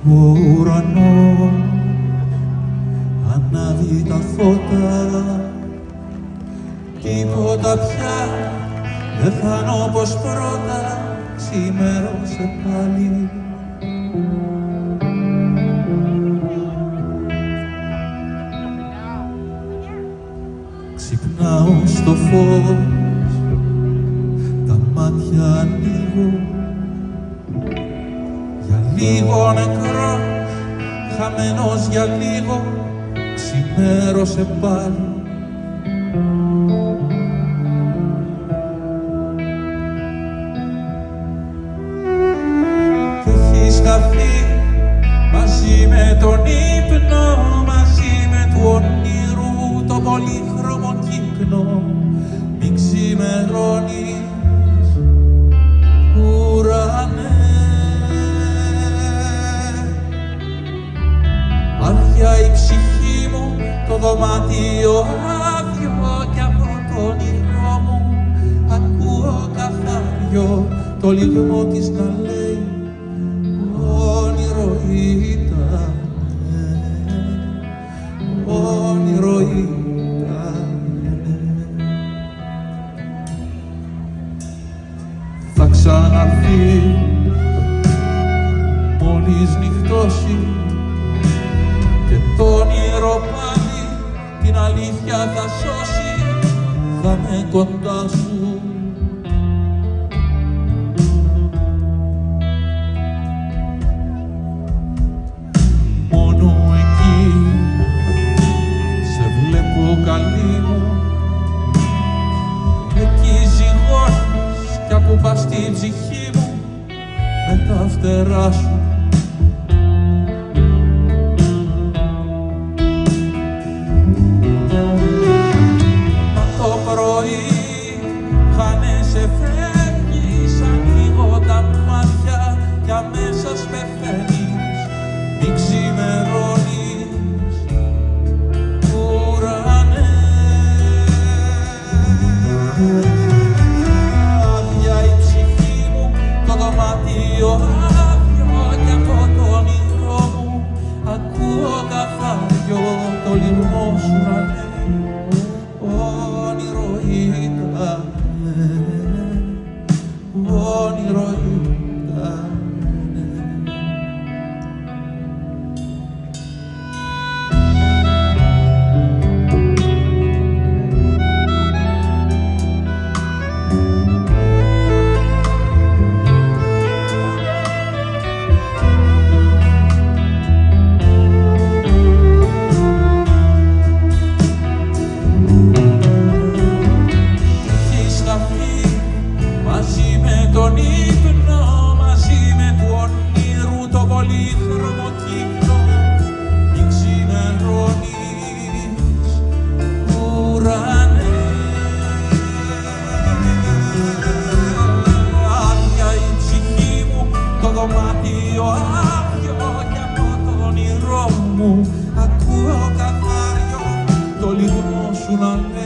Ο ουρανός ανάβει τα φώτα, τίποτα πια δεν θα είναι όπως πρώτα, ξημέρωσε πάλι. Ξυπνάω στο φως, τα μάτια ανοίγω, για λίγο νεκρός, χαμένος για λίγο, ξημέρωσε πάλι. Κι έχεις χαθεί μαζί με τον ύπνο, μαζί με του ονείρου το πολύχρωμο κύκνο. Μην ξημερώνεις, ουρανέ. Άδεια η ψυχή μου, το δωμάτιο άδειο, κι από το όνειρό μου ακούω καθάριο το λιγμό της να λέει όνειρο ήτανε, όνειρο ήτανε. Θα ξαναρθεί μόλις νυχτώσει και το όνειρο πάλι την αλήθεια θα σώσει, θα με κοντά σου. Μόνο εκεί σε βλέπω καλή μου, εκεί ζυγώνεις κι ακουμπάς την ψυχή μου με τα φτερά σου. Χάνεσαι, φεύγεις, ανοίγω τα μάτια κι αμέσως πεθαίνεις. Μην ξημερώνεις, ουρανέ. Άδεια η ψυχή μου, το δωμάτιο άδειο, κι από το όνειρό μου ακούω καθάριο το λιγμό σου να λέει όνειρο ήτανε, όνειρο ήτανε. Μαζί με τον ύπνο, μαζί με του ονείρου το πολύχρωμο κύκνο. Μην ξημερώνεις, ουρανέ. Άδεια η ψυχή μου, το δωμάτιο άδειο, κι από το όνειρό μου ακούω καθάριο το λιγμό σου να λέει